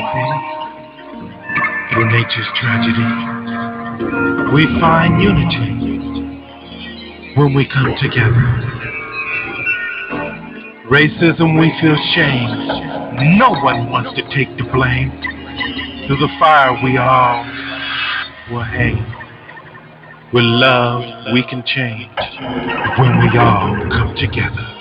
see, through nature's tragedy, we find unity when we come together. Racism, we feel shame. No one wants to take the blame. Through the fire, we all will hang. With love, we can change when we all come together.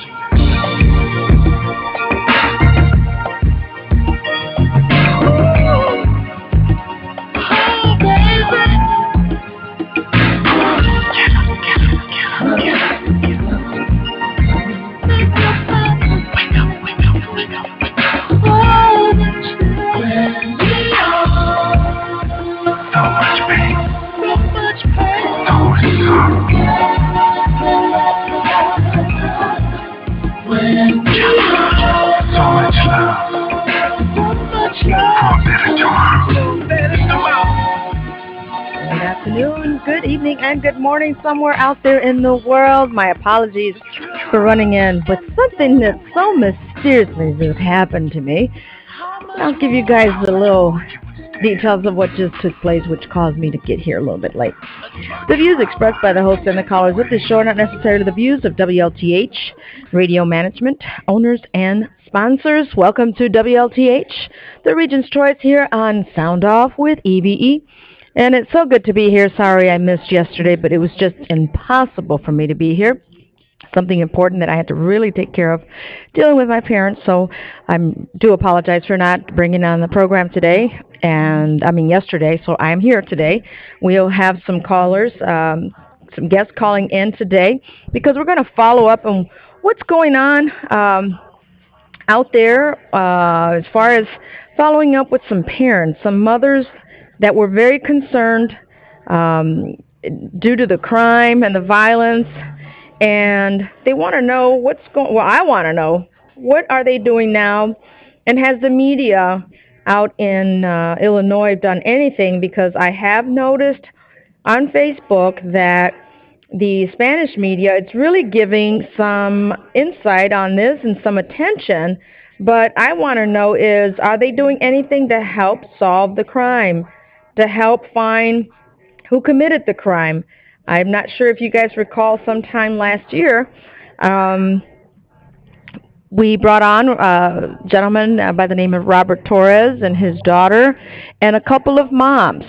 Good evening and good morning somewhere out there in the world. My apologies for running in with something that so mysteriously just happened to me. I'll give you guys the little details of what just took place, which caused me to get here a little bit late. The views expressed by the host and the callers of this show are not necessarily the views of WLTH, radio management, owners, and sponsors. Welcome to WLTH, the region's choice here on Sound Off with E.V.E. And it's so good to be here. Sorry I missed yesterday, but it was just impossible for me to be here. Something important that I had to really take care of, dealing with my parents. So I do apologize for not bringing on the program today, yesterday. So I am here today. We'll have some callers, some guests calling in today, because we're going to follow up on what's going on out there as far as following up with some parents, some mothers that were very concerned due to the crime and the violence, and they want to know what's going. Well, I want to know, what are they doing now, and has the media out in Illinois done anything? Because I have noticed on Facebook that the Spanish media, it's really giving some insight on this and some attention, but I want to know is, are they doing anything to help solve the crime, to help find who committed the crime? I'm not sure if you guys recall, sometime last year, we brought on a gentleman by the name of Robert Torres and his daughter and a couple of moms.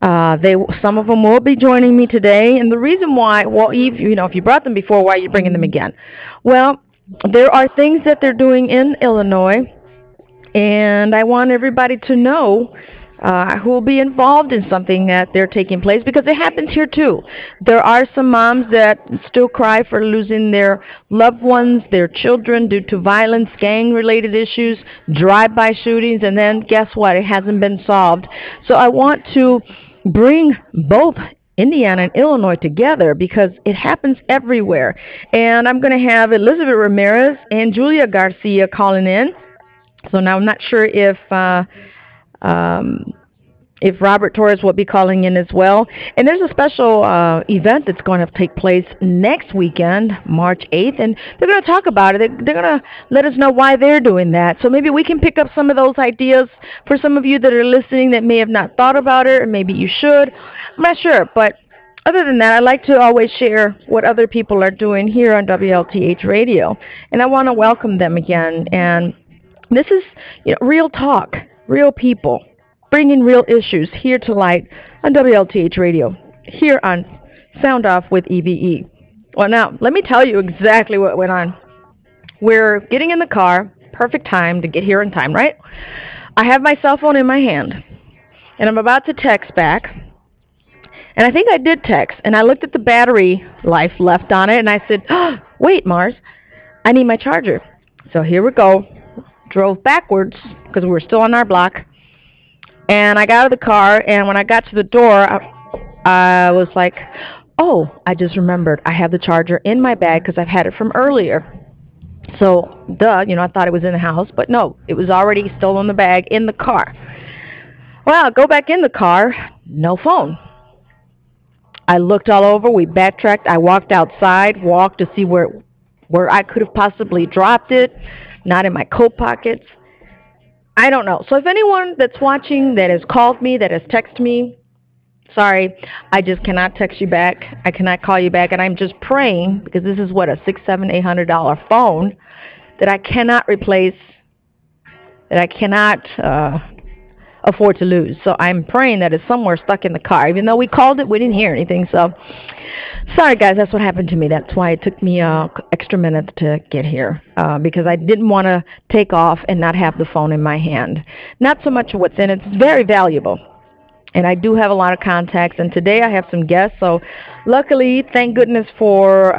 Some of them will be joining me today. And the reason why, well, Eve, if you brought them before, why are you bringing them again? Well, there are things that they're doing in Illinois, and I want everybody to know who will be involved in something that they're taking place, because it happens here too. There are some moms that still cry for losing their loved ones, their children, due to violence, gang-related issues, drive-by shootings, and then guess what? It hasn't been solved. So I want to bring both Indiana and Illinois together, because it happens everywhere. And I'm going to have Elizabeth Ramirez and Julia Garcia calling in. So now I'm not sure if Robert Torres will be calling in as well. And there's a special event that's going to take place next weekend, March 8th, and they're going to talk about it. They're going to let us know why they're doing that. So maybe we can pick up some of those ideas for some of you that are listening that may have not thought about it, or maybe you should. I'm not sure, but other than that, I like to always share what other people are doing here on WLTH Radio, and I want to welcome them again. And this is real talk, real people, bringing real issues here to light on WLTH Radio, here on Sound Off with E.V.E. Well, now, let me tell you exactly what went on. We're getting in the car, perfect time to get here in time, right? I have my cell phone in my hand, and I'm about to text back, and I think I did text, and I looked at the battery life left on it, and I said, oh, wait, Mars, I need my charger. So here we go. Drove backwards, because we were still on our block. And I got out of the car, and when I got to the door, I was like, oh, I just remembered. I have the charger in my bag because I've had it from earlier. So, I thought it was in the house, but no, it was already still in the bag in the car. Well, I go back in the car, no phone. I looked all over. We backtracked. I walked outside, walked to see where I could have possibly dropped it, not in my coat pockets. I don't know. So if anyone that's watching that has called me, that has texted me, sorry, I just cannot text you back. I cannot call you back, and I'm just praying, because this is what, a $600, $700, $800 phone that I cannot replace, that I cannot afford to lose. So I'm praying that it's somewhere stuck in the car. Even though we called it, we didn't hear anything. So sorry, guys, that's what happened to me. That's why it took me extra minutes to get here, because I didn't want to take off and not have the phone in my hand. Not so much what's in it. It's very valuable. And I do have a lot of contacts. And today I have some guests. So luckily, thank goodness for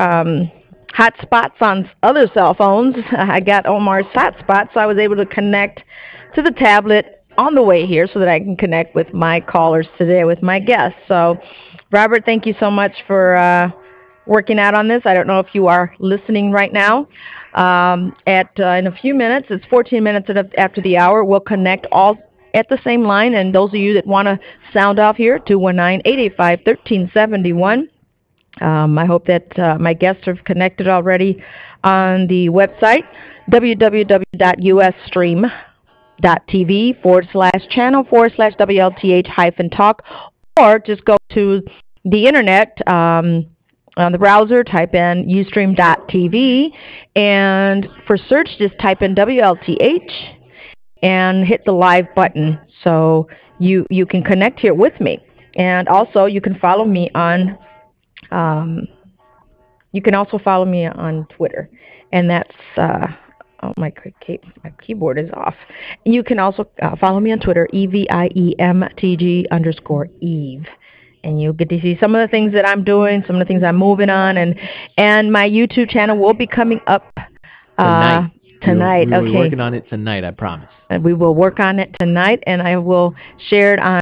hot spots on other cell phones. I got Omar's hotspot, so I was able to connect to the tablet on the way here so that I can connect with my callers today, with my guests. So, Robert, thank you so much for working out on this. I don't know if you are listening right now. In a few minutes, it's 14 minutes after the hour, we'll connect all at the same line. And those of you that want to sound off here, 219-885-1371. I hope that my guests have connected already on the website, www.usstream.tv/channel/WLTH-talk, or just go to the internet on the browser, type in ustream.tv, and for search, just type in WLTH and hit the live button so you can connect here with me. And also, you can follow me on you can also follow me on Twitter, and that's oh, my keyboard is off. You can also follow me on Twitter, EVIEMTG_Eve, and you'll get to see some of the things that I'm doing, some of the things I'm moving on, and my YouTube channel will be coming up tonight. We'll be okay, working on it tonight, I promise. And we will work on it tonight, and I will share it on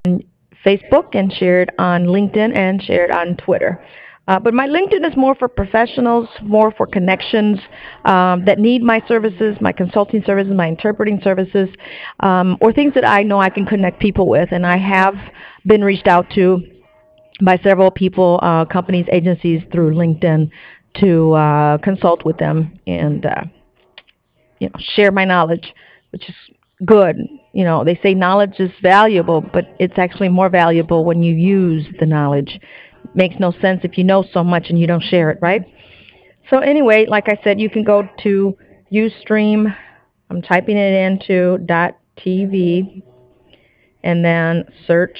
Facebook and share it on LinkedIn and share it on Twitter. But my LinkedIn is more for professionals, more for connections that need my services, my consulting services, my interpreting services, or things that I know I can connect people with. And I have been reached out to by several people, companies, agencies through LinkedIn to consult with them and share my knowledge, which is good. You know, they say knowledge is valuable, but it's actually more valuable when you use the knowledge. Makes no sense if you know so much and you don't share it, right? So anyway, like I said, you can go to Ustream. I'm typing it into .tv and then search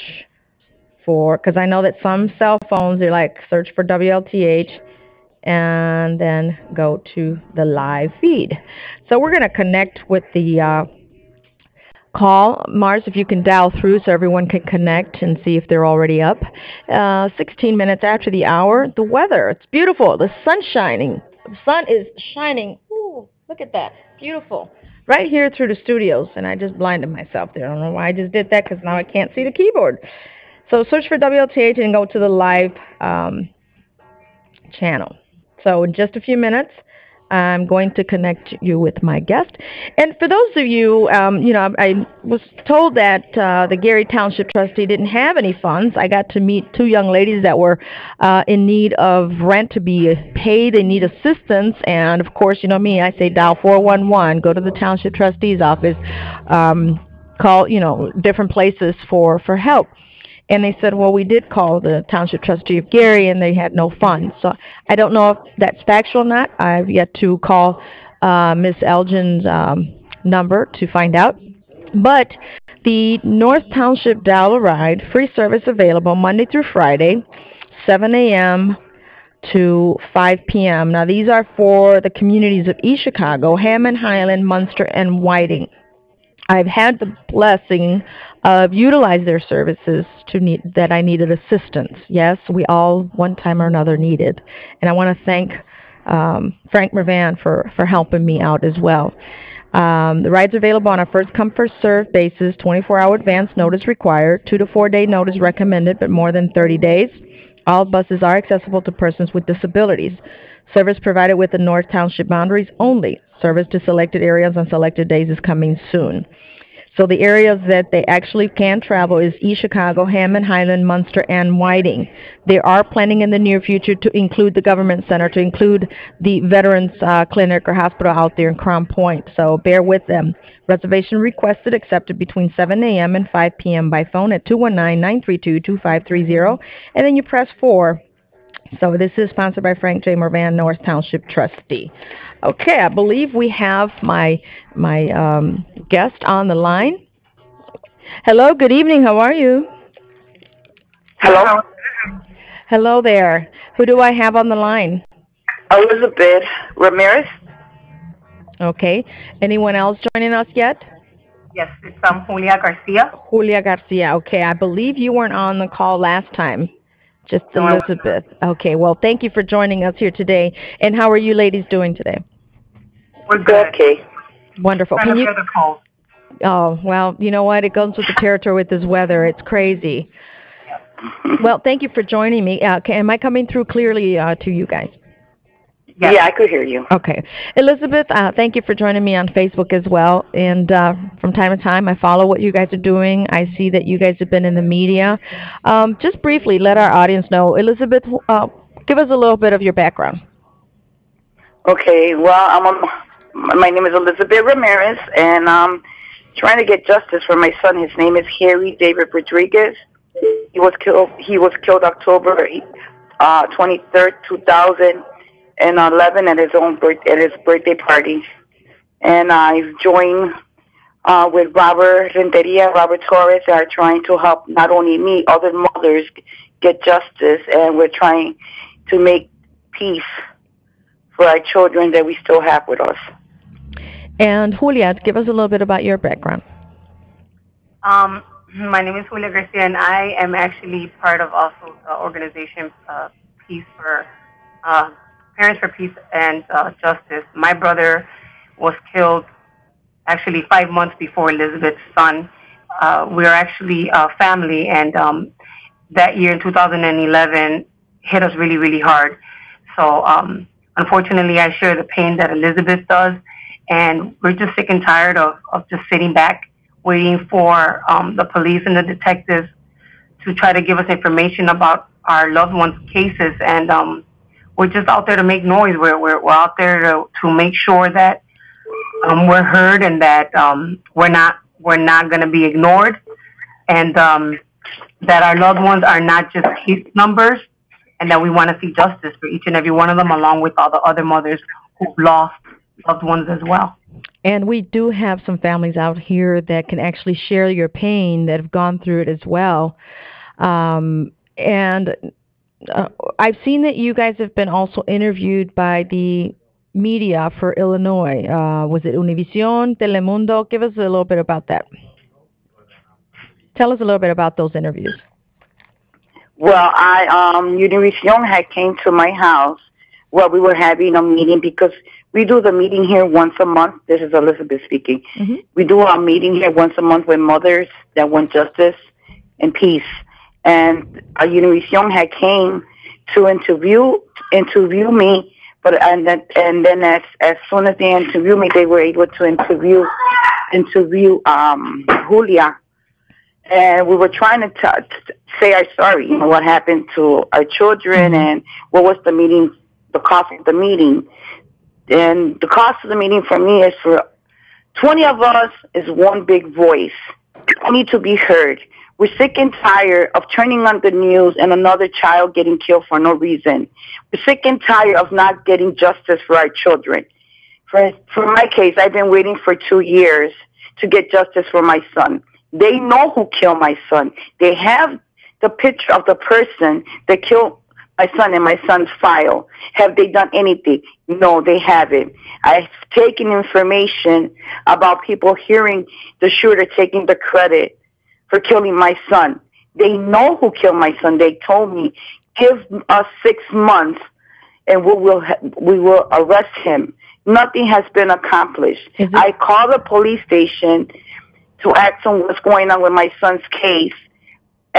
for, because I know that some cell phones, they're like, search for WLTH and then go to the live feed. So we're going to connect with the call. Mars, if you can dial through so everyone can connect and see if they're already up. 16 minutes after the hour. The weather, it's beautiful. The sun's shining. The sun is shining. Ooh, look at that. Beautiful. Right here through the studios. And I just blinded myself there. I don't know why I just did that, because now I can't see the keyboard. So search for WLTH and go to the live channel. So in just a few minutes, I'm going to connect you with my guest. And for those of you, I was told that the Gary Township trustee didn't have any funds. I got to meet two young ladies that were in need of rent to be paid. They need assistance. And, of course, you know me, I say dial 411, go to the Township trustee's office, call, different places for help. And they said, well, we did call the Township Trustee of Gary, and they had no funds. So I don't know if that's factual or not. I've yet to call Miss Elgin's number to find out. But the North Township Dial-A-Ride, free service available Monday through Friday, 7 a.m. to 5 p.m. Now, these are for the communities of East Chicago, Hammond, Highland, Munster, and Whiting. I've had the blessing of utilize their services that I needed assistance. Yes, we all, one time or another, needed. And I want to thank Frank Mervan for helping me out as well. The rides are available on a first-come, first-served basis, 24-hour advance notice required, 2 to 4 day notice recommended, but more than 30 days. All buses are accessible to persons with disabilities. Service provided with the North Township boundaries only. Service to selected areas on selected days is coming soon. So the areas that they actually can travel is East Chicago, Hammond, Highland, Munster, and Whiting. They are planning in the near future to include the government center, to include the Veterans Clinic or hospital out there in Crown Point. So bear with them. Reservation requested, accepted between 7 a.m. and 5 p.m. by phone at 219-932-2530. And then you press 4. So this is sponsored by Frank J. Morvan, North Township Trustee. Okay, I believe we have my guest on the line. Hello, good evening. How are you? Hello? Hello there. Who do I have on the line? Elizabeth Ramirez. Okay. Anyone else joining us yet? Yes, it's Julia Garcia. Julia Garcia. Okay, I believe you weren't on the call last time. Just Elizabeth. Okay, well, thank you for joining us here today. And how are you ladies doing today? We're good. Okay. Wonderful. Can you? Oh, well, you know what? It goes with the territory with this weather. It's crazy. Well, thank you for joining me. Am I coming through clearly to you guys? Yes. Yeah, I could hear you. Okay. Elizabeth, thank you for joining me on Facebook as well. And from time to time, I follow what you guys are doing. I see that you guys have been in the media. Just briefly, let our audience know. Elizabeth, give us a little bit of your background. Okay. Well, my name is Elizabeth Ramirez, and I'm trying to get justice for my son. His name is Harry David Rodriguez. He was killed October 23rd, 2011 at his birthday party. And I've joined with Robert Renteria, Robert Torres, that are trying to help not only me, other mothers get justice, and we're trying to make peace for our children that we still have with us. And Julia, give us a little bit about your background. My name is Julia Garcia, and I am actually part of also the organization Peace for Parents for Peace and Justice. My brother was killed actually 5 months before Elizabeth's son. We are actually a family, and that year in 2011 hit us really, really hard. So unfortunately, I share the pain that Elizabeth does, and we're just sick and tired of just sitting back waiting for the police and the detectives to try to give us information about our loved ones' cases. And we're just out there to make noise. We're out there to make sure that we're heard, and that we're not going to be ignored, and that our loved ones are not just case numbers, and that we want to see justice for each and every one of them, along with all the other mothers who've lost loved ones as well. And we do have some families out here that can actually share your pain, that have gone through it as well. And I've seen that you guys have been also interviewed by the media for Illinois. Was it Univision, Telemundo? Give us a little bit about that. Tell us a little bit about those interviews. Well, Univision had came to my house while we were having a meeting, because we do the meeting here once a month. This is Elizabeth speaking. Mm-hmm. We do our meeting here once a month with mothers that want justice and peace. And Univision had came to interview me, and then as soon as they interviewed me, they were able to interview Julia. And we were trying to say our story, what happened to our children, and what was the meeting, the cost of the meeting. And the cost of the meeting for me is for 20 of us is one big voice. We need to be heard. We're sick and tired of turning on the news and another child getting killed for no reason. We're sick and tired of not getting justice for our children. For my case, I've been waiting for 2 years to get justice for my son. They know who killed my son. They have the picture of the person that killed my son in my son's file. Have they done anything? No, they haven't. I've taken information about people hearing the shooter taking the credit for killing my son. They know who killed my son. They told me, give us 6 months and we will arrest him. Nothing has been accomplished. I called the police station to ask them what's going on with my son's case,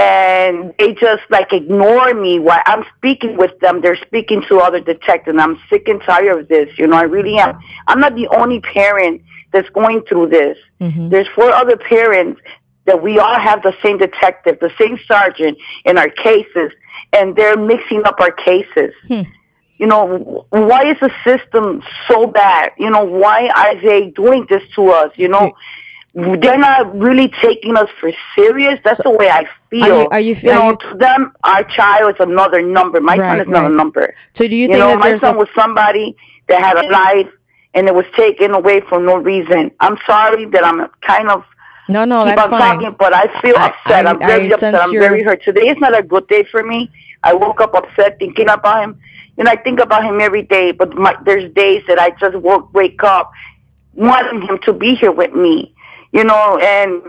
and they just like ignore me while I'm speaking with them. They're speaking to other detectives, and I'm sick and tired of this. You know, I really am. I'm not the only parent that's going through this. There's 4 other parents that we all have the same detective, the same sergeant in our cases, and they're mixing up our cases. You know, why is the system so bad? You know, why are they doing this to us? You know, they're not really taking us for serious. That's the way I feel. To them, our child is another number. My son is not a number. So do you think that my son was somebody that had a life, and it was taken away for no reason? I'm sorry that I'm kind of keep on talking, but I feel upset. I'm very upset. I'm very hurt. Today is not a good day for me. I woke up upset thinking about him. You know, I think about him every day, but there's days that I just wake up wanting him to be here with me, you know, and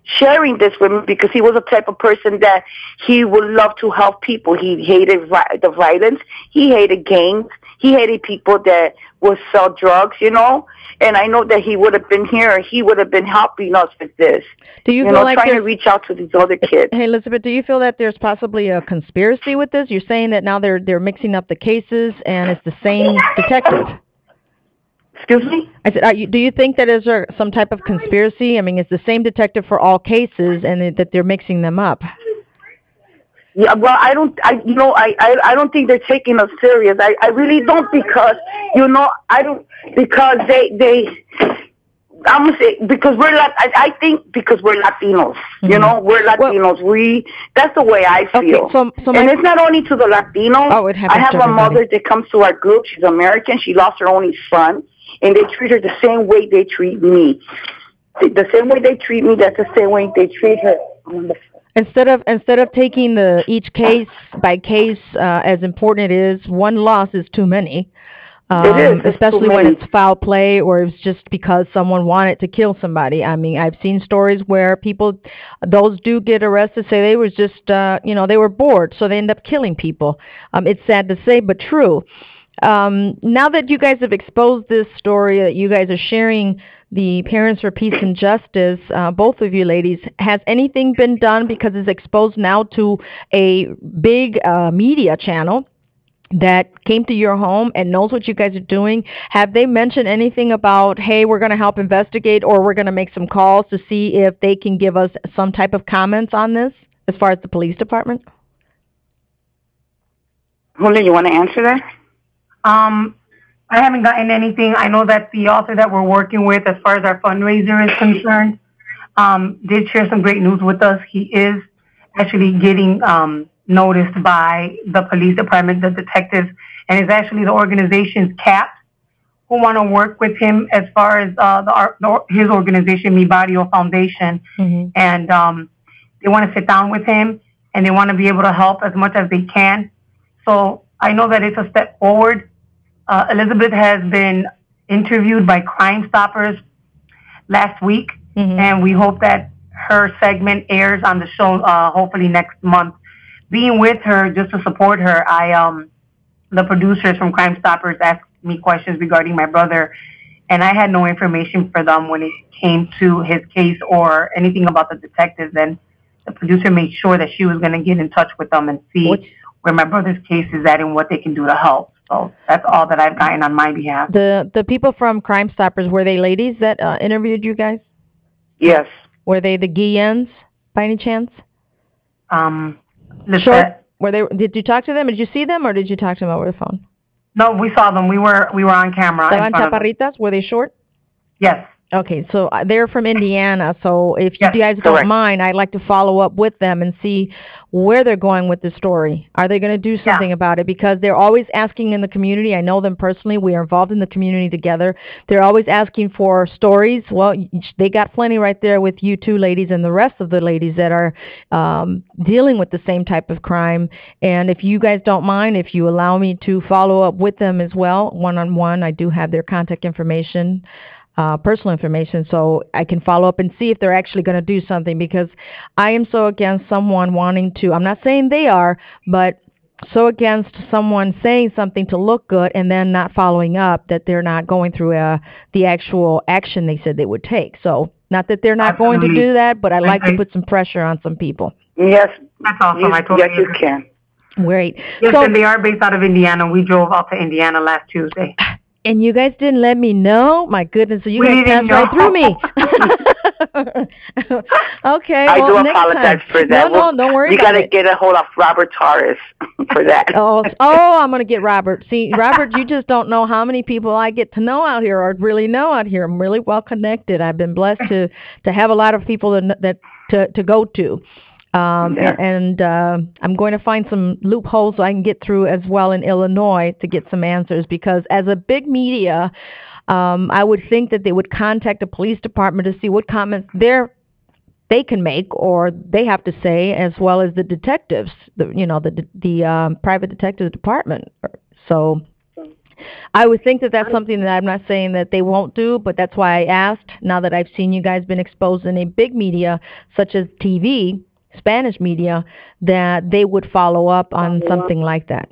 sharing this with me, because he was a type of person that he would love to help people. He hated the violence. He hated gangs. He hated people that would sell drugs, you know. And I know that he would have been here. He would have been helping us with this. Do you feel like trying to reach out to these other kids? Hey, Elizabeth, do you feel that there's possibly a conspiracy with this? You're saying that now they're mixing up the cases and it's the same detective. Excuse me? I said, do you think that is there some type of conspiracy? I mean, it's the same detective for all cases, and that they're mixing them up. Yeah, well, I don't think they're taking us serious. I really don't, because, you know, because I'm gonna say, because I think because we're Latinos, you know, we're Latinos. That's the way I feel. Okay, and it's not only to the Latinos. Oh, it happens I have to a everybody. mother that comes to our group. She's American. She lost her only son, and they treat her the same way they treat me. The same way they treat me, that's the same way they treat her. Instead of taking each case by case as important it is, one loss is too many. It is, especially when it's foul play or it's just because someone wanted to kill somebody. I mean, I've seen stories where those do get arrested, say they was just, they were bored, so they end up killing people. It's sad to say, but true. Now that you guys have exposed this story, that you guys are sharing the Parents for Peace and Justice, both of you ladies, has anything been done, because it's exposed now to a big media channel that came to your home and knows what you guys are doing? Have they mentioned anything about, hey, we're going to help investigate, or we're going to make some calls to see if they can give us some type of comments on this as far as the police department? Julia, you want to answer that? I haven't gotten anything. I know that the author that we're working with, as far as our fundraiser is concerned, did share some great news with us. He is actually getting noticed by the police department, the detectives, and it's actually the organization's CAP who want to work with him as far as his organization, Mi Barrio Foundation. And they want to sit down with him, and they want to be able to help as much as they can. So I know that it's a step forward. Elizabeth has been interviewed by Crime Stoppers last week, and we hope that her segment airs on the show hopefully next month. Being with her just to support her, the producers from Crime Stoppers asked me questions regarding my brother, and I had no information for them when it came to his case or anything about the detectives. And the producer made sure that she was going to get in touch with them and see where my brother's case is at and what they can do to help. So that's all that I've gotten on my behalf. The people from Crime Stoppers, were they ladies that interviewed you guys? Yes. Were they the Guillens by any chance? Short. Did you talk to them? Did you see them, or did you talk to them over the phone? No, we saw them. We were on camera. Estaban chaparritas? Were they short? Yes. Okay, so they're from Indiana, so if you guys don't mind, I'd like to follow up with them and see where they're going with the story. Are they going to do something about it? Because they're always asking in the community. I know them personally. We are involved in the community together. They're always asking for stories. Well, they got plenty right there with you two ladies and the rest of the ladies that are dealing with the same type of crime. And if you guys don't mind, if you allow me to follow up with them as well, one-on-one, I do have their contact information. Personal information, so I can follow up and see if they're actually going to do something, because I am so against someone wanting to, I'm not saying they are, but so against someone saying something to look good and then not following up, that they're not going through the actual action they said they would take. So not that they're not going to do that, but I'd like to put some pressure on some people. Yes. That's awesome. Yes, you can. Great. Yes, so, and they are based out of Indiana. We drove out to Indiana last Tuesday. And you guys didn't let me know? My goodness, so you We guys didn't passed right through me. Okay, I well, do next apologize time. for that. No, don't worry You about got to it. get a hold of Robert Torres for that. Oh, I'm going to get Robert. See, Robert, you just don't know how many people I get to know out here or really know out here. I'm really well connected. I've been blessed to have a lot of people to go to. And I'm going to find some loopholes so I can get through as well in Illinois to get some answers, because as a big media, I would think that they would contact the police department to see what comments they can make or they have to say, as well as the detectives, the private detective department. So I would think that that's something that I'm not saying that they won't do, but that's why I asked, now that I've seen you guys been exposed in a big media such as TV, Spanish media, that they would follow up on something like that.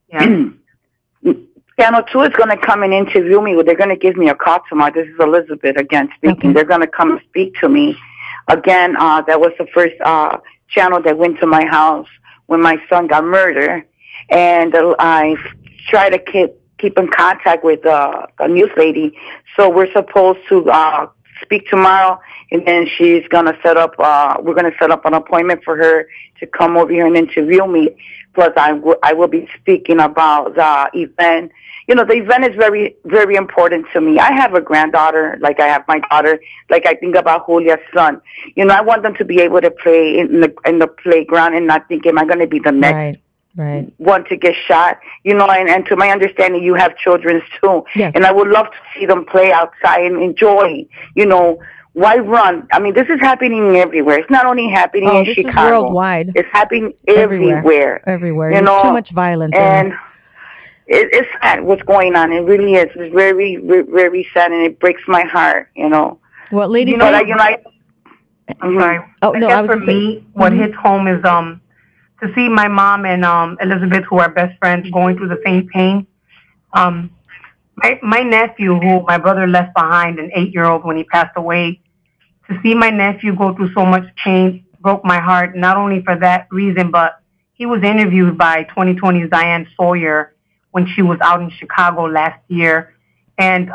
Yeah. Channel 2 is going to come and interview me. They're going to give me a call tomorrow. This is Elizabeth again speaking. Okay. They're going to come and speak to me. Again, that was the first channel that went to my house when my son got murdered. And I tried to keep in contact with the news lady. So we're supposed to speak tomorrow, and then she's going to set up, we're going to set up an appointment for her to come over here and interview me. Plus, I will be speaking about the event. You know, the event is very, very important to me. I have a granddaughter, like I have my daughter, like I think about Julia's son. You know, I want them to be able to play in the playground and not think, am I going to be the next one to get shot? You know, and to my understanding, you have children too. Yes. And I would love to see them play outside and enjoy, you know. Why run? I mean, this is happening everywhere. It's not only happening in Chicago. This is worldwide. It's happening everywhere. Everywhere. You know, there's too much violence. And it's sad what's going on. It really is. It's very, very sad, and it breaks my heart, you know. Well, Lady, I'm sorry. Oh, no, I guess for me, what hits home is to see my mom and Elizabeth, who are best friends, going through the same pain. My nephew, who my brother left behind, an 8-year-old when he passed away, to see my nephew go through so much pain broke my heart, not only for that reason, but he was interviewed by 2020's Diane Sawyer when she was out in Chicago last year. And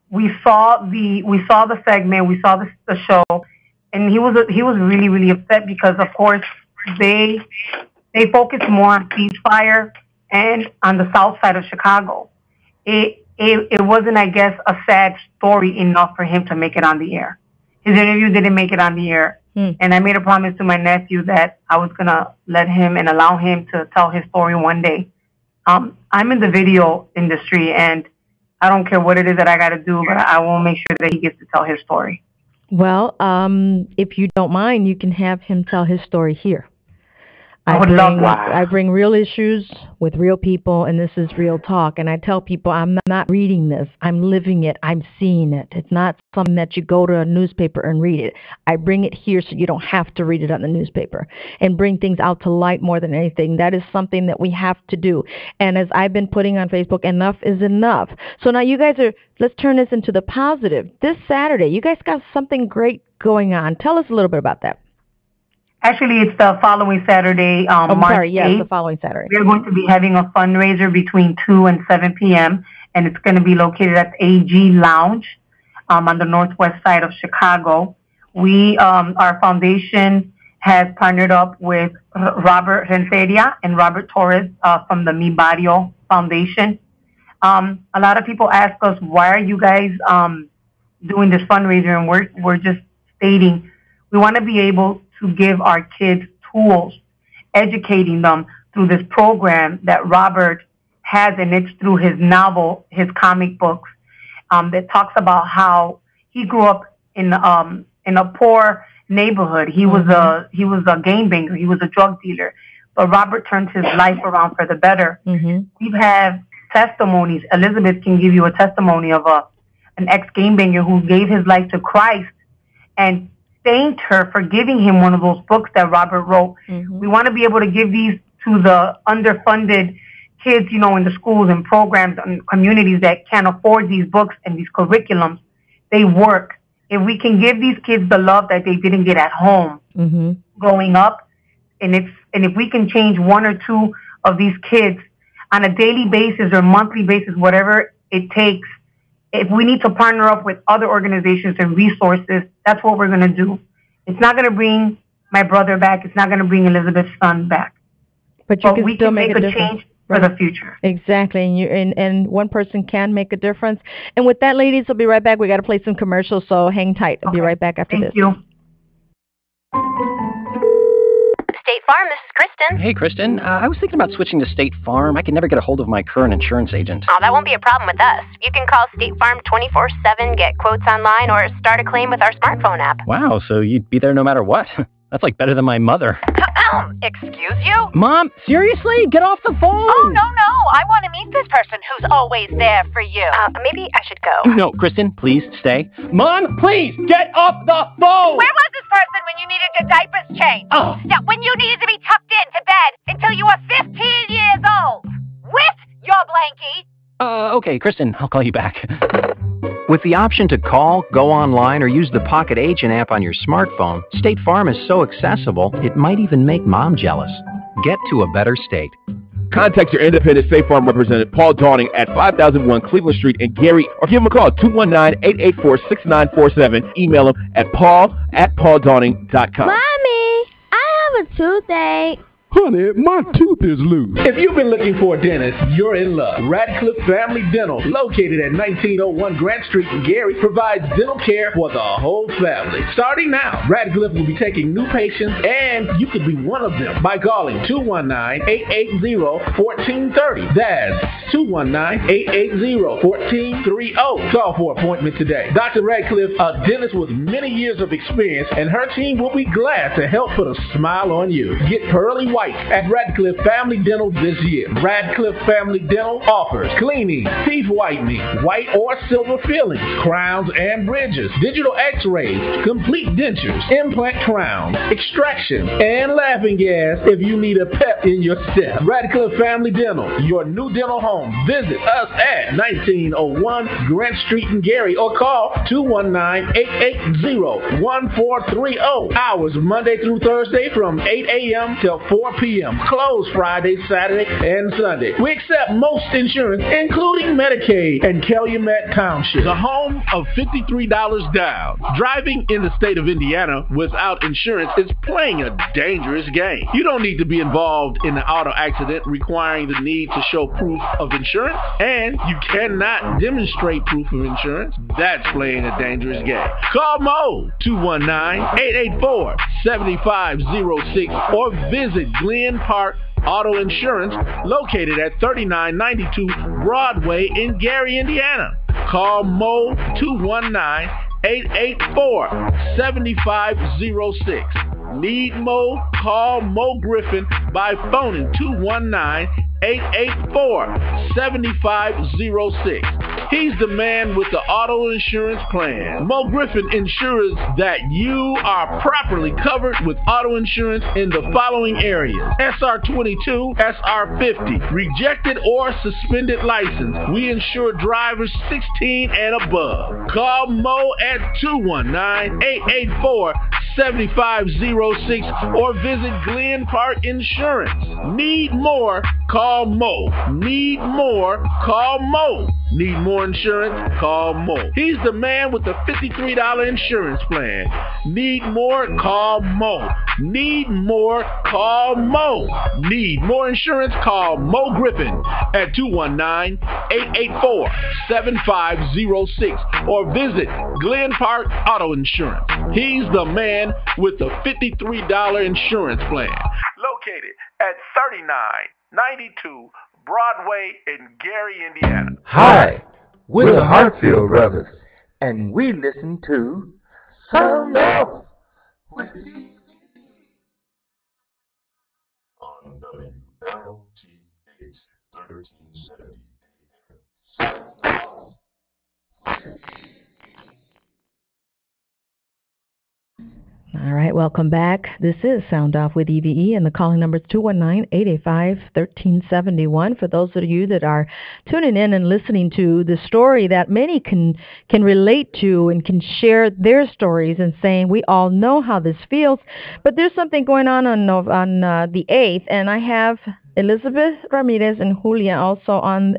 we saw the segment, we saw the show, and he was really, really upset because, of course, they focus more on ceasefire and on the south side of Chicago. It wasn't, I guess, a sad story enough for him to make it on the air. His interview didn't make it on the air. And I made a promise to my nephew that I was going to let him and allow him to tell his story one day. I'm in the video industry, and I don't care what it is that I got to do, but I will make sure that he gets to tell his story. Well, if you don't mind, you can have him tell his story here. I would love that. I bring real issues with real people, and this is real talk. And I tell people, I'm not reading this. I'm living it. I'm seeing it. It's not something that you go to a newspaper and read it. I bring it here so you don't have to read it on the newspaper, and bring things out to light more than anything. That is something that we have to do. And as I've been putting on Facebook, enough is enough. So now you guys let's turn this into the positive. This Saturday, you guys got something great going on. Tell us a little bit about that. Actually, it's the following Saturday, March 8th. The following Saturday. We're going to be having a fundraiser between 2 and 7 p.m., and it's going to be located at AG Lounge on the northwest side of Chicago. Our foundation has partnered up with Robert Renteria and Robert Torres from the Mi Barrio Foundation. A lot of people ask us, why are you guys doing this fundraiser? And we're just stating we want to be able to give our kids tools, educating them through this program that Robert has, and it's through his novel, his comic books, that talks about how he grew up in a poor neighborhood. He was a gangbanger, he was a drug dealer, but Robert turned his life around for the better. We have testimonies. Elizabeth can give you a testimony of an ex-gangbanger who gave his life to Christ and thanked her for giving him one of those books that Robert wrote. We want to be able to give these to the underfunded kids, you know, in the schools and programs and communities that can't afford these books and these curriculums. They work. If we can give these kids the love that they didn't get at home, growing up. And if we can change one or two of these kids on a daily basis or monthly basis, whatever it takes, if we need to partner up with other organizations and resources, that's what we're going to do. It's not going to bring my brother back. It's not going to bring Elizabeth's son back. But we can make a difference. Change for the future. Exactly, and one person can make a difference. And with that, ladies, we'll be right back. We got to play some commercials, so hang tight. I'll be right back after this. Thank you. State Farm, this is Kristen. Hey, Kristen. I was thinking about switching to State Farm. I can never get a hold of my current insurance agent. Oh, that won't be a problem with us. You can call State Farm 24/7, get quotes online, or start a claim with our smartphone app. Wow, so you'd be there no matter what. That's like better than my mother. Excuse you? Mom, seriously? Get off the phone! Oh, no. I want to meet this person who's always there for you. Maybe I should go. No, Kristen, please stay. Mom, please, get off the phone! Where was this person when you needed your diapers changed? Oh. Yeah, when you needed to be tucked into bed until you were 15 years old. With your blankie. Okay, Kristen, I'll call you back. With the option to call, go online, or use the Pocket Agent app on your smartphone, State Farm is so accessible, it might even make Mom jealous. Get to a better state. Contact your independent State Farm representative, Paul Dawning, at 5001 Cleveland Street in Gary, or give him a call, 219-884-6947. Email him at paul@pauldawning.com. Mommy, I have a toothache. Honey, my tooth is loose. If you've been looking for a dentist, you're in luck. Radcliffe Family Dental, located at 1901 Grant Street in Gary, provides dental care for the whole family. Starting now, Radcliffe will be taking new patients, and you could be one of them by calling 219-880-1430. That's 219-880-1430. Call for an appointment today. Dr. Radcliffe, a dentist with many years of experience, and her team will be glad to help put a smile on you. Get pearly white at Radcliffe Family Dental this year. Radcliffe Family Dental offers cleaning, teeth whitening, white or silver fillings, crowns and bridges, digital x-rays, complete dentures, implant crowns, extraction, and laughing gas if you need a pep in your step. Radcliffe Family Dental, your new dental home. Visit us at 1901 Grant Street in Gary or call 219-880-1430. Hours Monday through Thursday from 8 a.m. till 4 p.m. Closed Friday, Saturday, and Sunday. We accept most insurance, including Medicaid and Calumet Township, the home of $53 down. Driving in the state of Indiana without insurance is playing a dangerous game. You don't need to be involved in an auto accident requiring the need to show proof of insurance, and you cannot demonstrate proof of insurance. That's playing a dangerous game. Call Mo 219-884-7506 or visit Glen Park Auto Insurance, located at 3992 Broadway in Gary, Indiana. Call Mo 219-884-7506. Need Mo? Call Mo Griffin by phoning 219-884-7506. He's the man with the auto insurance plan. Mo Griffin ensures that you are properly covered with auto insurance in the following areas: SR22, SR50, rejected or suspended license. We insure drivers 16 and above. Call Mo at 219-884-7506 or visit Glen Park Insurance. Need more? Call Mo. Need more? Call Mo. Need more insurance? Call Mo. He's the man with the $53 insurance plan. Need more? Call Mo. Need more? Call Mo. Need more insurance? Call Mo Griffin at 219-884-7506 or visit Glen Park Auto Insurance. He's the man with the $53 insurance plan. Located at 3992 Broadway in Gary, Indiana. Hi, we're the Hartfield Brothers, and we listen to Sound Off with on WLTH 1370. All right, welcome back. This is Sound Off with E.V.E. and the calling number is 219-885-1371. For those of you that are tuning in and listening to the story that many can relate to and can share their stories and saying, we all know how this feels, but there's something going on the 8th, and I have Elizabeth Ramirez and Julia also on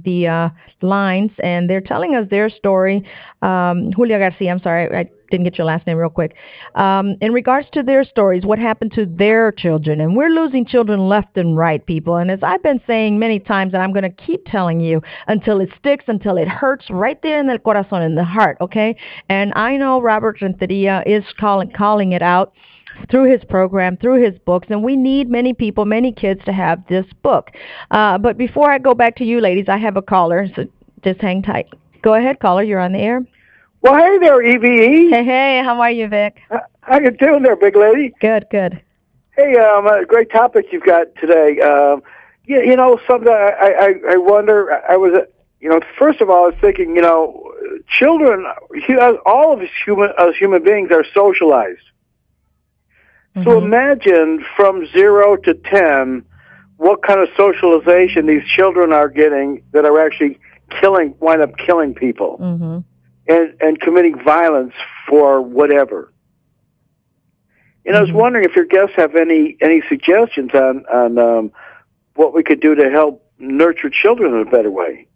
the lines, and they're telling us their story. Julia Garcia, I'm sorry, I didn't get your last name real quick. In regards to their stories, what happened to their children. And we're losing children left and right, people. And as I've been saying many times, and I'm going to keep telling you until it sticks, until it hurts right there in the corazón, in the heart, okay? And I know Robert Renteria is calling it out through his program, through his books, and we need many people, many kids to have this book. But before I go back to you, ladies, I have a caller, so just hang tight. Go ahead, caller, you're on the air. Well, hey there, E.V.E. Hey, how are you, Vic? How you doing there, big lady? Good. Hey, great topic you've got today. Something I wonder, first of all, I was thinking, children, all of us human beings are socialized. Mm-hmm. So imagine from 0 to 10, what kind of socialization these children are getting that are actually wind up killing people. Mm-hmm. And committing violence for whatever. And I was wondering if your guests have any suggestions on what we could do to help nurture children in a better way.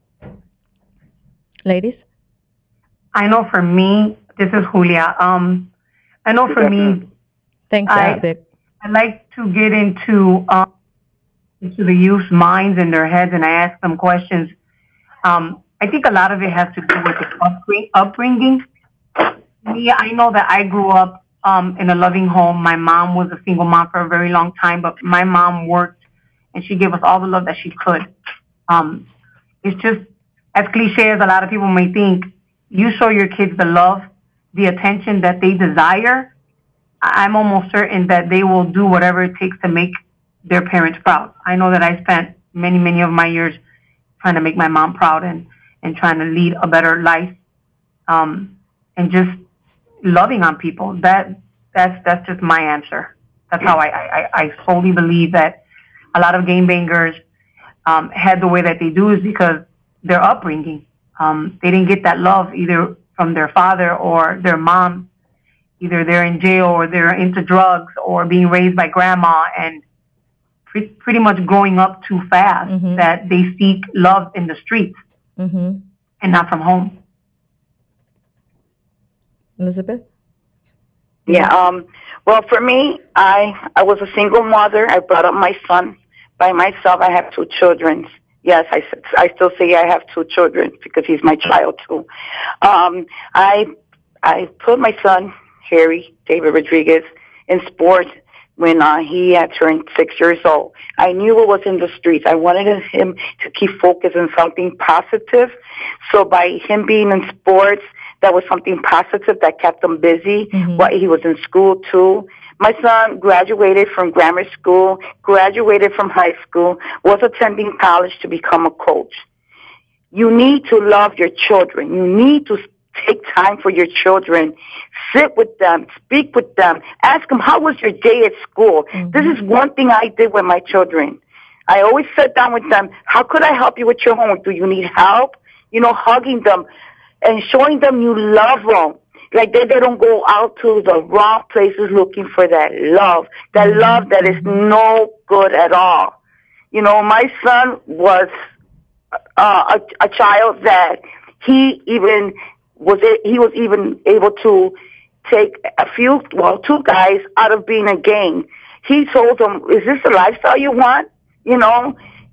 Ladies? I know for me, this is Julia. I know for me, thanks, Vic. I like to get into the youth's minds and their heads, and I ask them questions. I think a lot of it has to do with the upbringing. Me, I know that I grew up in a loving home. My mom was a single mom for a very long time, but my mom worked, and she gave us all the love that she could. It's just, as cliche as a lot of people may think, you show your kids the love, the attention that they desire, I'm almost certain that they will do whatever it takes to make their parents proud. I know that I spent many of my years trying to make my mom proud and trying to lead a better life, and just loving on people. That's just my answer. That's how I solely believe that a lot of gangbangers had the way that they do is because their upbringing. They didn't get that love either from their father or their mom. Either they're in jail or they're into drugs or being raised by grandma and pretty much growing up too fast that they seek love in the streets and not from home. Elizabeth? Yeah. Well, for me, I was a single mother. I brought up my son by myself. I have 2 children. Yes, I still say I have 2 children because he's my child too. I put my son, Harry David Rodriguez, in sports when he had turned 6 years old. I knew what was in the streets. I wanted him to keep focused on something positive. So by him being in sports, that was something positive that kept him busy. While he was in school too. My son graduated from grammar school, graduated from high school, was attending college to become a coach. You need to love your children. You need to take time for your children. Sit with them, speak with them, ask them, how was your day at school? This is one thing I did with my children. I always sat down with them. How could I help you with your homework? Do you need help? Hugging them and showing them you love them. Like they don't go out to the wrong places looking for that love that is no good at all. My son was a child that he was even able to take 2 guys out of being a gang. He told them, is this the lifestyle you want?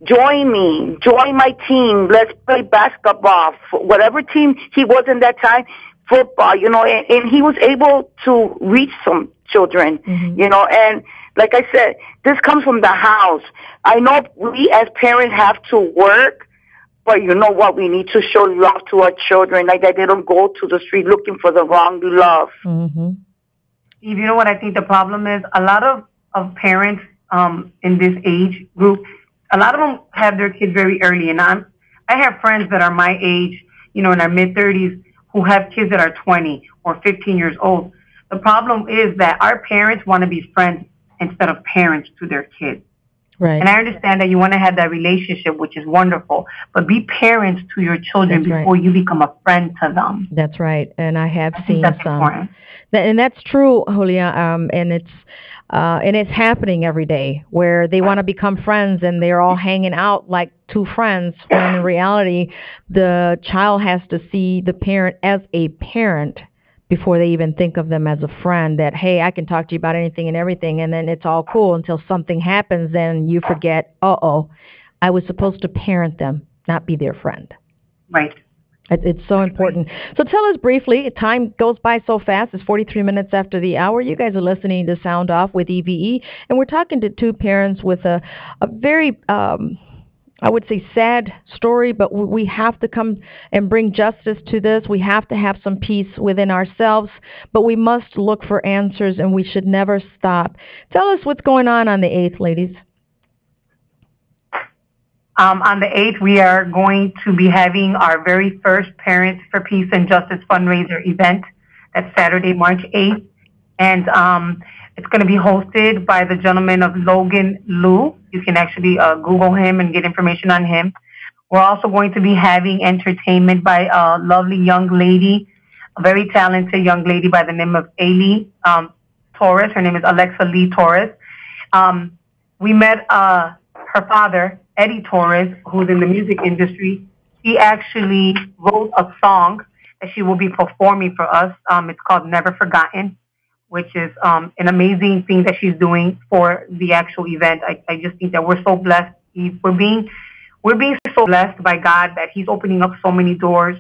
Join me, join my team, let's play basketball, whatever team he was in that time, football, and he was able to reach some children, and like I said, this comes from the house. I know we as parents have to work, but you know what? We need to show love to our children, like that they don't go to the street looking for the wrong love. Steve, you know what I think the problem is? A lot of parents in this age group, a lot of them have their kids very early, and I have friends that are my age, in their mid-30s, who have kids that are 20 or 15 years old. The problem is that our parents want to be friends instead of parents to their kids. Right. And I understand that you want to have that relationship, which is wonderful, but be parents to your children before you become a friend to them. That's right. And I have seen that's some. Important. And that's true, Julia. And it's happening every day where they want to become friends and they're all hanging out like two friends, when in reality, the child has to see the parent as a parent before they even think of them as a friend, that, hey, I can talk to you about anything and everything, and then it's all cool until something happens and you forget, I was supposed to parent them, not be their friend. Right. It's so important. So tell us briefly, time goes by so fast. It's 43 minutes after the hour. You guys are listening to Sound Off with E.V.E., and we're talking to two parents with a very, I would say, sad story, but we have to come and bring justice to this. We have to have some peace within ourselves, but we must look for answers, and we should never stop. Tell us what's going on the 8th, ladies. On the 8th, we are going to be having our very first Parents for Peace and Justice fundraiser event. That's Saturday, March 8th. And it's going to be hosted by the gentleman of Logan Liu. You can actually Google him and get information on him. We're also going to be having entertainment by a lovely young lady, a very talented young lady by the name of Ailey Torres. Her name is Alexa Lee Torres. We met her father, Eddie Torres, who's in the music industry. He actually wrote a song that she will be performing for us. It's called Never Forgotten, which is an amazing thing that she's doing for the actual event. I just think that we're so blessed. We're being so blessed by God that He's opening up so many doors.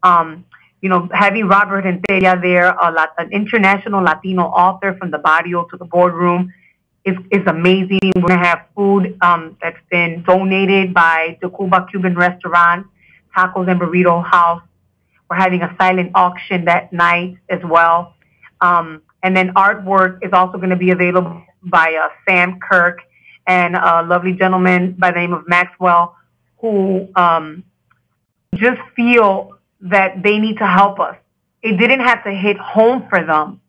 Having Robert and Celia there, an international Latino author from the barrio to the boardroom, is amazing. We're going to have food that's been donated by the Cuba Cuban restaurant, Tacos and Burrito House. We're having a silent auction that night as well. And then artwork is also going to be available by Sam Kirk and a lovely gentleman by the name of Maxwell, who just feel that they need to help us. It didn't have to hit home for them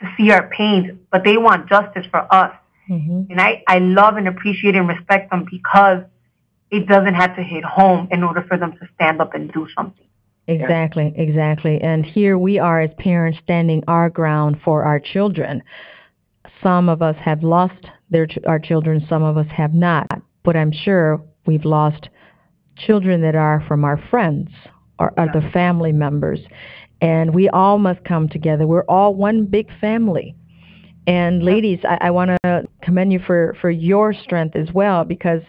to see our pains, but they want justice for us. Mm-hmm. And I love and appreciate and respect them because it doesn't have to hit home in order for them to stand up and do something. Exactly, exactly. And here we are as parents standing our ground for our children. Some of us have lost our children, some of us have not. But I'm sure we've lost children that are from our friends or other family members. And we all must come together. We're all one big family. And ladies, I want to commend you for your strength as well, because,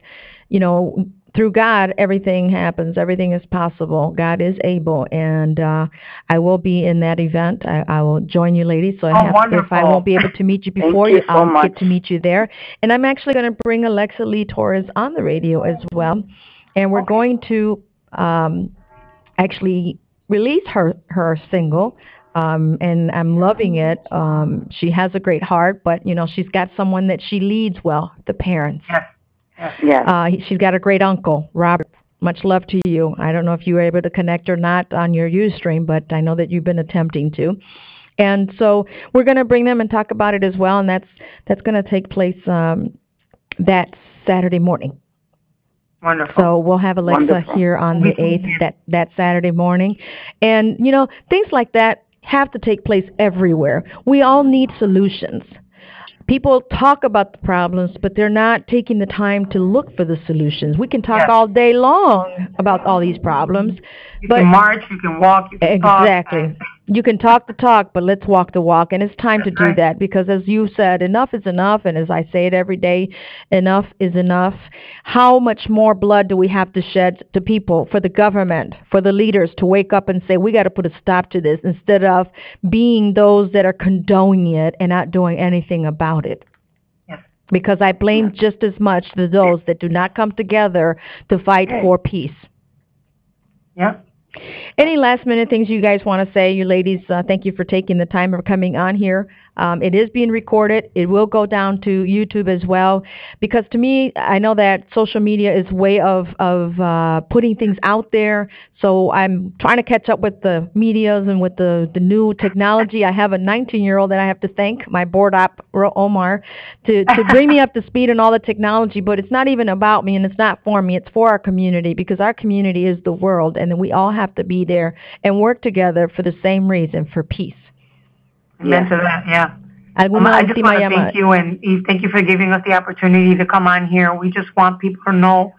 through God, everything happens. Everything is possible. God is able. And I will be in that event. I will join you, ladies. So if I won't be able to meet you before I'll get to meet you there. And I'm actually going to bring Alexa Lee Torres on the radio as well. And we're going to actually release her single. And I'm loving it. She has a great heart, but, she's got someone that she leads well, the parents. Yes. She's got a great uncle, Robert. Much love to you. I don't know if you were able to connect or not on your Ustream, but I know that you've been attempting to. And so we're going to bring them and talk about it as well, and that's going to take place that Saturday morning. Wonderful. So we'll have Alexa here on the 8th, that Saturday morning. And, things like that have to take place everywhere. We all need solutions. People talk about the problems, but they're not taking the time to look for the solutions. We can talk all day long about all these problems. You can march, you can walk, you can talk. Exactly. You can talk the talk, but let's walk the walk. And it's time to do that because, as you said, enough is enough. And as I say it every day, enough is enough. How much more blood do we have to shed to people, for the government, for the leaders to wake up and say, we got to put a stop to this, instead of being those that are condoning it and not doing anything about it? Because I blame just as much those that do not come together to fight for peace. Yeah. Any last minute things you guys want to say? You ladies, thank you for taking the time of coming on here It is being recorded. It will go down to YouTube as well, because to me, I know that social media is a way of putting things out there. So I'm trying to catch up with the medias and with the new technology. I have a 19-year-old that I have to thank, my board op, Omar, to bring me up to speed on all the technology. But it's not even about me, and it's not for me. It's for our community, because our community is the world, and we all have to be there and work together for the same reason, for peace. Amen to that, yeah. I just want to thank you, and Eve, thank you for giving us the opportunity to come on here. We just want people to know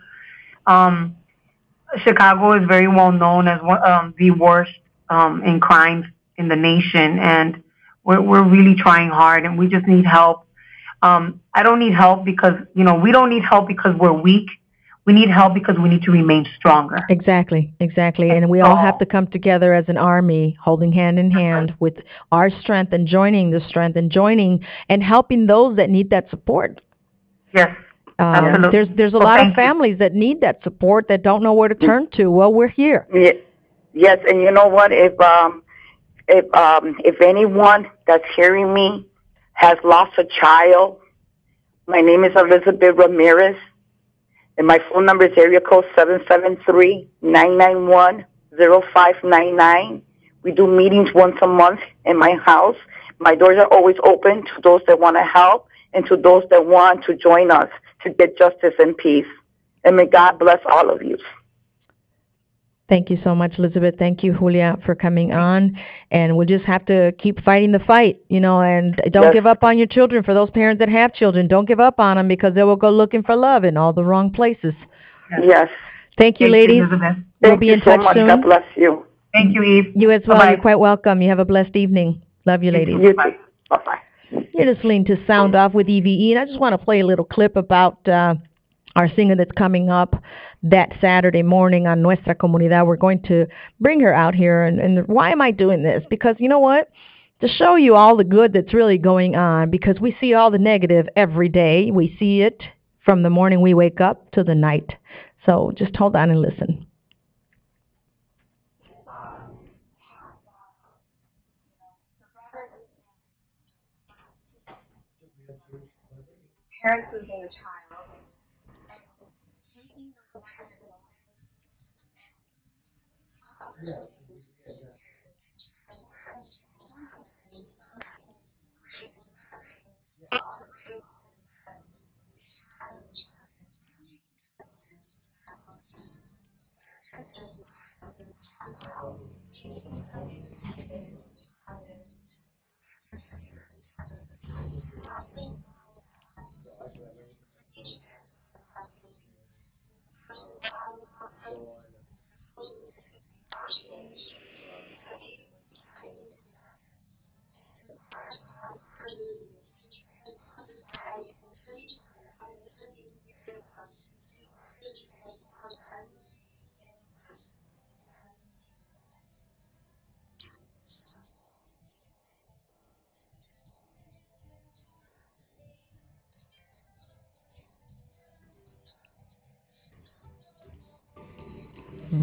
Chicago is very well known as the worst in crimes in the nation, and we're really trying hard, and we just need help. I don't need help because, we don't need help because we're weak. We need help because we need to remain stronger. Exactly. And we all have to come together as an army, holding hand in hand with our strength and joining the strength and joining and helping those that need that support. Yes, absolutely. There's a lot of families that need that support that don't know where to turn to. Well, we're here. Yes, and you know what? If anyone that's hearing me has lost a child, my name is Elizabeth Ramirez. And my phone number is area code 773-991-0599. We do meetings once a month in my house. My doors are always open to those that want to help and to those that want to join us to get justice and peace. And may God bless all of you. Thank you so much, Elizabeth. Thank you, Julia, for coming on. And we'll just have to keep fighting the fight, and don't give up on your children. For those parents that have children, don't give up on them, because they will go looking for love in all the wrong places. Yes. Thank you, ladies. We'll be in touch soon. God bless you. Thank you, Eve. You as well. Bye-bye. You're quite welcome. You have a blessed evening. Love you, ladies. You too. Bye-bye. You're listening to Sound Off with E.V.E. And I just want to play a little clip about our singer that's coming up that Saturday morning on Nuestra Comunidad. We're going to bring her out here. And why am I doing this? Because you know what? To show you all the good that's really going on, because we see all the negative every day. We see it from the morning we wake up to the night. So just hold on and listen. Parents losing a child.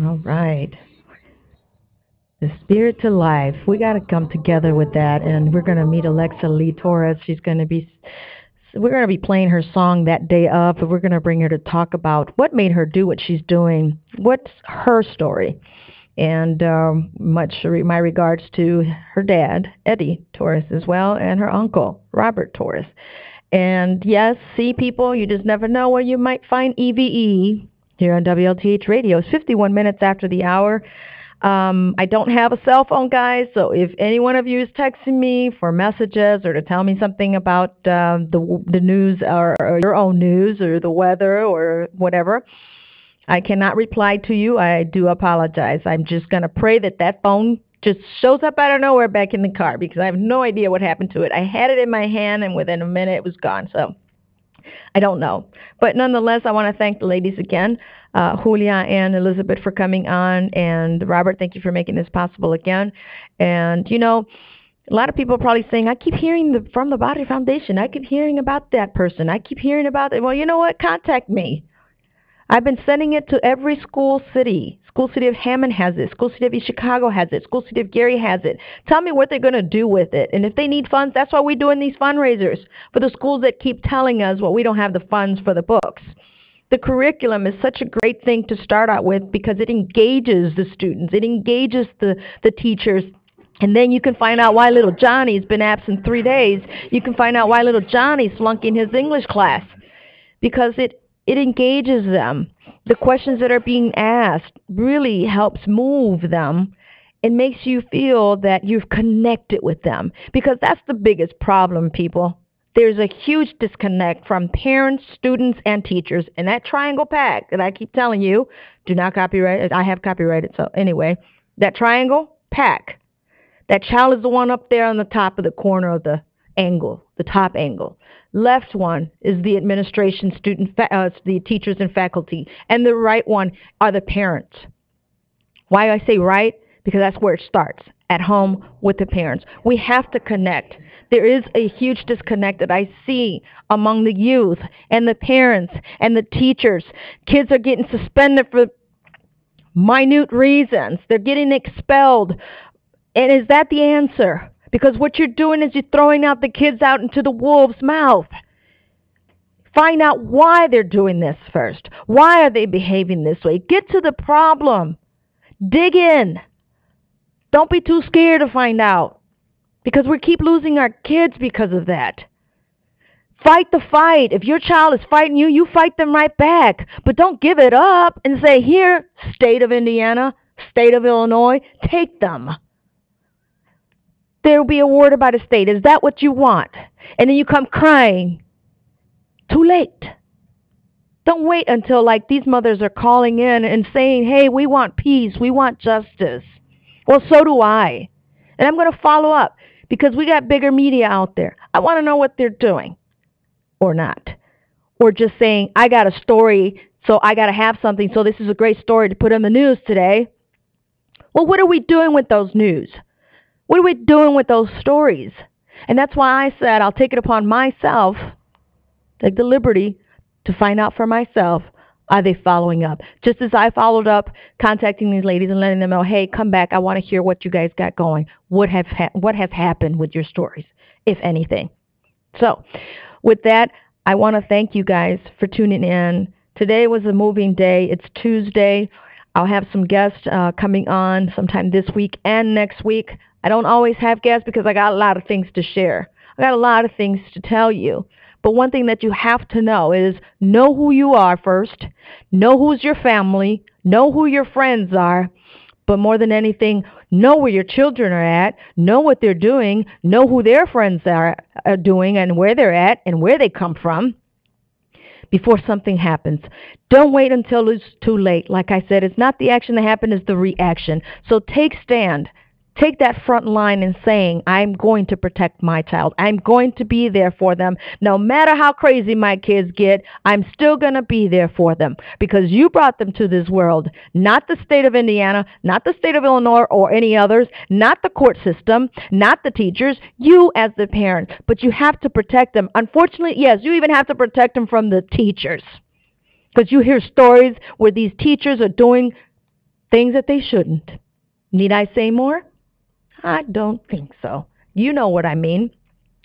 All right. The spirit to life. We got to come together with that, and we're going to meet Alexa Lee Torres. We're going to be playing her song that day of, and we're going to bring her to talk about what made her do what she's doing. What's her story? And my regards to her dad, Eddie Torres, as well, and her uncle, Robert Torres. And yes, see, people, you just never know where you might find E.V.E. here on WLTH Radio. It's 51 minutes after the hour. I don't have a cell phone, guys, so if any one of you is texting me for messages or to tell me something about the news or your own news or the weather or whatever, I cannot reply to you. I do apologize. I'm just going to pray that phone just shows up out of nowhere back in the car, because I have no idea what happened to it. I had it in my hand, and within a minute it was gone, so I don't know. But nonetheless, I want to thank the ladies again, Julia and Elizabeth, for coming on, and Robert, thank you for making this possible again. And, a lot of people are probably saying, I keep hearing from the Body Foundation. I keep hearing about that person. I keep hearing about it. Well, you know what? Contact me. I've been sending it to every school city. School City of Hammond has it. School City of East Chicago has it. School City of Gary has it. Tell me what they're going to do with it. And if they need funds, that's why we're doing these fundraisers for the schools that keep telling us, well, we don't have the funds for the books. The curriculum is such a great thing to start out with because it engages the students. It engages the teachers. And then you can find out why little Johnny's been absent 3 days. You can find out why little Johnny's flunking his English class because it engages them. The questions that are being asked really helps move them and makes you feel that you've connected with them because that's the biggest problem, people. There's a huge disconnect from parents, students, and teachers. And that triangle pack that I keep telling you, do not copyright it. I have copyrighted. So anyway, that triangle pack, that child is the one up there on the top of the corner of the angle, the top angle. Left one is the administration, the teachers and faculty. And the right one are the parents. Why I say right? Because that's where it starts, at home with the parents. We have to connect. There is a huge disconnect that I see among the youth and the parents and the teachers. Kids are getting suspended for minute reasons. They're getting expelled. And is that the answer? Because what you're doing is you're throwing out the kids out into the wolf's mouth. Find out why they're doing this first. Why are they behaving this way? Get to the problem. Dig in. Don't be too scared to find out. Because we keep losing our kids because of that. Fight the fight. If your child is fighting you, you fight them right back. But don't give it up and say, here, state of Indiana, state of Illinois, take them. There will be awarded by the state. Is that what you want? And then you come crying. Too late. Don't wait until like these mothers are calling in and saying, hey, we want peace. We want justice. Well, so do I. And I'm going to follow up because we got bigger media out there. I want to know what they're doing or not. Or just saying, I got a story, so I got to have something. So this is a great story to put on the news today. Well, what are we doing with those news? What are we doing with those stories? And that's why I said I'll take it upon myself, take the liberty to find out for myself, are they following up? Just as I followed up, contacting these ladies and letting them know, hey, come back. I want to hear what you guys got going. What has happened with your stories, if anything? So with that, I want to thank you guys for tuning in. Today was a moving day. It's Tuesday. I'll have some guests coming on sometime this week and next week. I don't always have guests because I got a lot of things to share. I got a lot of things to tell you. But one thing that you have to know is know who you are first. Know who's your family. Know who your friends are. But more than anything, know where your children are at. Know what they're doing. Know who their friends are doing and where they're at and where they come from before something happens. Don't wait until it's too late. Like I said, it's not the action that happened, it's the reaction. So take stand. Take that front line in saying, I'm going to protect my child. I'm going to be there for them. No matter how crazy my kids get, I'm still going to be there for them because you brought them to this world, not the state of Indiana, not the state of Illinois or any others, not the court system, not the teachers, you as the parent. But you have to protect them. Unfortunately, yes, you even have to protect them from the teachers because you hear stories where these teachers are doing things that they shouldn't. Need I say more? I don't think so. You know what I mean.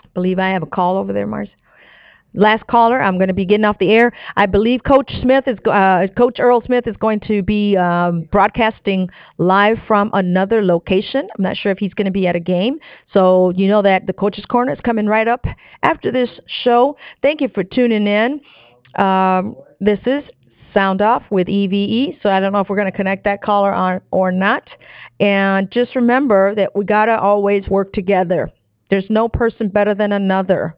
I believe I have a call over there, Marcia. Last caller. I'm going to be getting off the air. I believe Coach Earl Smith is going to be broadcasting live from another location. I'm not sure if he's going to be at a game. So you know that the Coach's Corner is coming right up after this show. Thank you for tuning in. This is Sound Off with E.V.E. So I don't know if we're going to connect that caller on or not. And just remember that we got to always work together. There's no person better than another.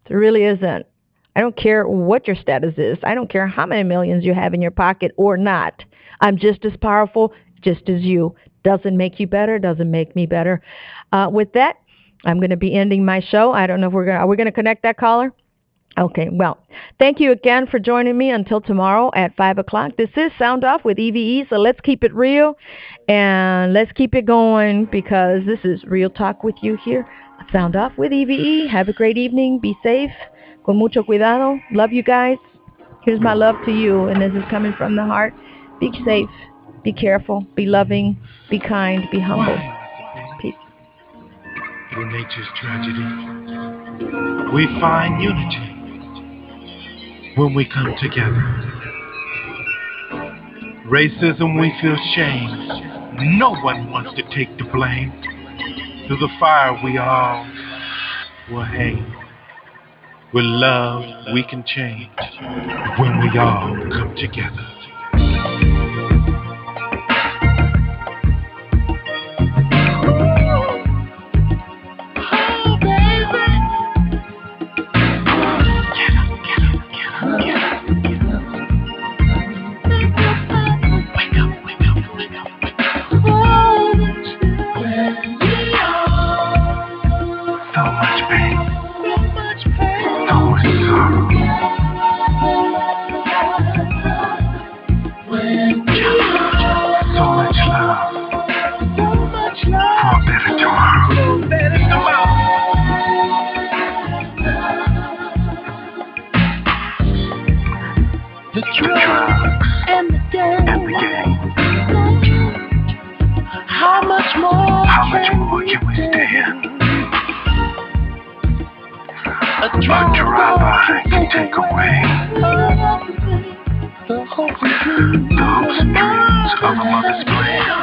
There really isn't. I don't care what your status is. I don't care how many millions you have in your pocket or not. I'm just as powerful, just as you. Doesn't make you better, doesn't make me better. With that, I'm going to be ending my show. I don't know if are we going to connect that caller? Okay, well, thank you again for joining me until tomorrow at 5 o'clock. This is Sound Off with E.V.E., so let's keep it real and let's keep it going because this is Real Talk with you here. Sound Off with E.V.E. Have a great evening. Be safe. Con mucho cuidado. Love you guys. Here's my love to you, and this is coming from the heart. Be safe. Be careful, be loving, be kind, be humble. Peace. Through nature's tragedy, we find unity when we come together. Racism, we feel shame. No one wants to take the blame. Through the fire, we all will hang. With love, we can change when we all come together. The hopes and dreams of a mother's plan.